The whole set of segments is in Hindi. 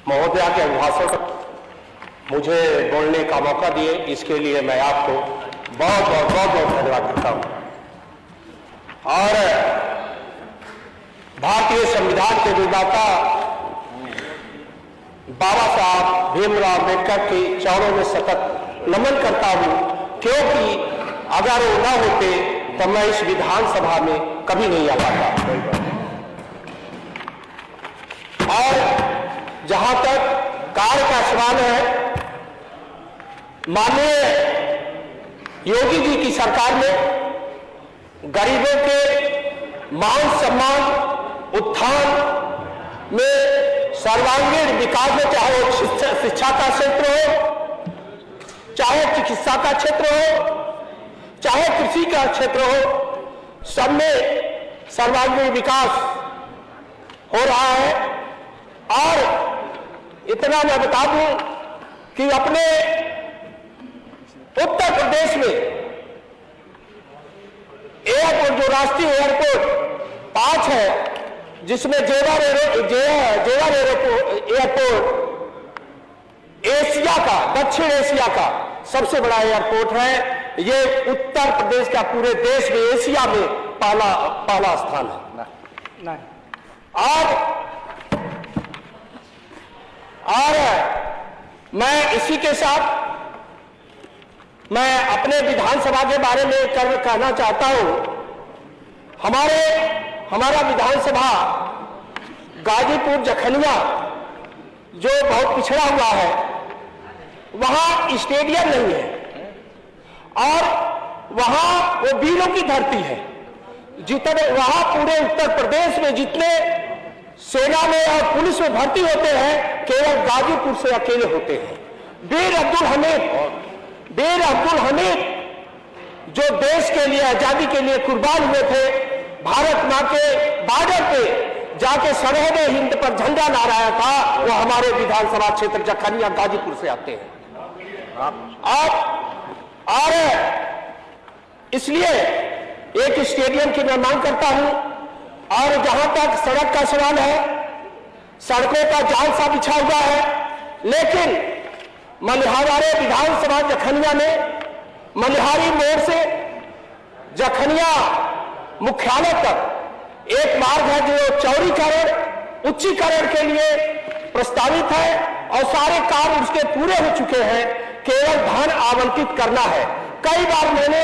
महोदया के अभिभाषण मुझे बोलने का मौका दिए, इसके लिए मैं आपको बहुत बहुत बहुत बहुत धन्यवाद करता हूं। और भारतीय संविधान के निर्माता बाबा साहब भीमराव अम्बेडकर के चरणों में सतत नमन करता हूं, क्योंकि अगर वो न होते तो मैं इस विधानसभा में कभी नहीं आ पाता। और जहां तक कार्य का सवाल है, माननीय योगी जी की सरकार ने गरीबों के मान सम्मान उत्थान में सर्वांगीण विकास में, चाहे वो शिक्षा का क्षेत्र हो, चाहे चिकित्सा का क्षेत्र हो, चाहे कृषि का क्षेत्र हो, सब में सर्वांगीण विकास हो रहा है। और इतना मैं बता दूं कि अपने उत्तर प्रदेश में एयरपोर्ट, जो राष्ट्रीय एयरपोर्ट 5 है, जिसमें जेवर एयरपोर्ट एशिया का, दक्षिण एशिया का सबसे बड़ा एयरपोर्ट है। ये उत्तर प्रदेश का पूरे देश में, एशिया में पहला स्थान है। और मैं इसी के साथ मैं अपने विधानसभा के बारे में कहना चाहता हूं। हमारा विधानसभा गाजीपुर जखनिया जो बहुत पिछड़ा हुआ है, वहां स्टेडियम नहीं है और वहां वो वीरों की धरती है। जितने वहां पूरे उत्तर प्रदेश में जितने सेना में और पुलिस में भर्ती होते हैं, केवल गाजीपुर से अकेले होते हैं। वीर अब्दुल हमीद जो देश के लिए, आजादी के लिए कुर्बान हुए थे, भारत मां के बॉर्डर पे जाके सरहद हिंद पर झंडा लहराया था, वो हमारे विधानसभा क्षेत्र जखनिया गाजीपुर से आते हैं। और इसलिए एक स्टेडियम की मैं मांग करता हूं। और जहां तक सड़क का सवाल है, सड़कों का जाल सा बिछा हुआ है, लेकिन हमारे विधानसभा जखनिया में मनिहारी मोड़ से जखनिया मुख्यालय तक एक मार्ग है जो चौड़ीकरण, उच्चीकरण के लिए प्रस्तावित है और सारे कार्य उसके पूरे हो चुके हैं, केवल धन आवंटित करना है। कई बार मैंने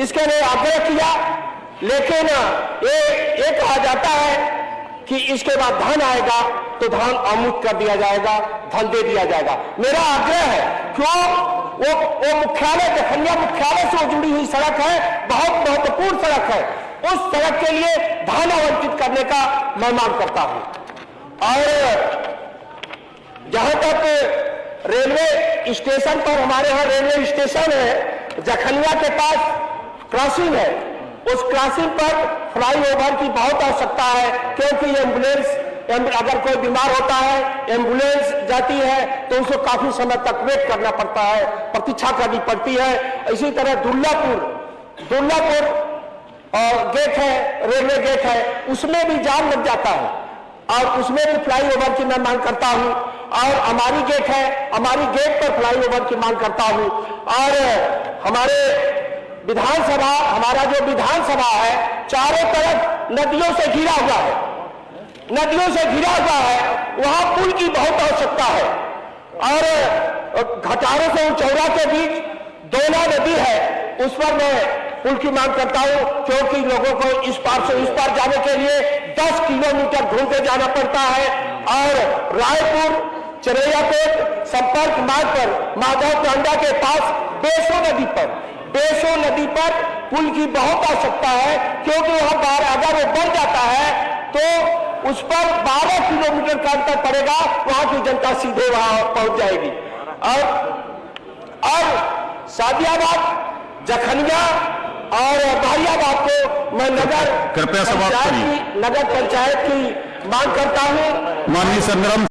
इसके लिए आग्रह किया, लेकिन ये कहा जाता है कि इसके बाद धन आएगा तो धन अमुक्त कर दिया जाएगा, धन दे दिया जाएगा। मेरा आग्रह है, क्यों वो मुख्यालय जखनिया मुख्यालय से जुड़ी हुई सड़क है, बहुत महत्वपूर्ण सड़क है, उस सड़क के लिए धन आवंटित करने का मैं मांग करता हूं। और जहां तक रेलवे स्टेशन पर, हमारे यहां रेलवे स्टेशन है, जखनिया के पास क्रॉसिंग है, उस क्रॉसिंग पर फ्लाईओवर की बहुत आवश्यकता है, क्योंकि एम्बुलेंस, अगर कोई बीमार होता है, एम्बुलेंस जाती है तो उसको काफी समय तक वेट करना पड़ता है, प्रतीक्षा करनी पड़ती है। इसी तरह दुर्लापुर गेट है, रेलवे गेट है, उसमें भी जाम लग जाता है और उसमें भी फ्लाईओवर की मैं मांग करता हूं। और हमारी गेट है, हमारी गेट पर फ्लाईओवर की मांग करता हूं। और हमारे विधानसभा, हमारा जो विधानसभा है, चारों तरफ नदियों से घिरा हुआ है, वहां पुल की बहुत आवश्यकता है। और घटारों से चौरा के बीच दोना नदी है, उस पर मैं पुल की मांग करता हूं, क्योंकि लोगों को इस पार से उस पार जाने के लिए 10 किलोमीटर घूमते जाना पड़ता है। और रायपुर चिरैयाकोट संपर्क मार्ग पर माधव टांडा के पास बेसो नदी पर पुल की बहुत आवश्यकता है, क्योंकि वहां बार अगर वो बन जाता है तो उस पर 12 किलोमीटर का अंतर पड़ेगा, वहां की जनता सीधे वहां पहुंच जाएगी। और सादियाबाद, जखनिया और बारियाबाद को मैं नगर पंचायत की मांग करता हूं। माननीय संग्राम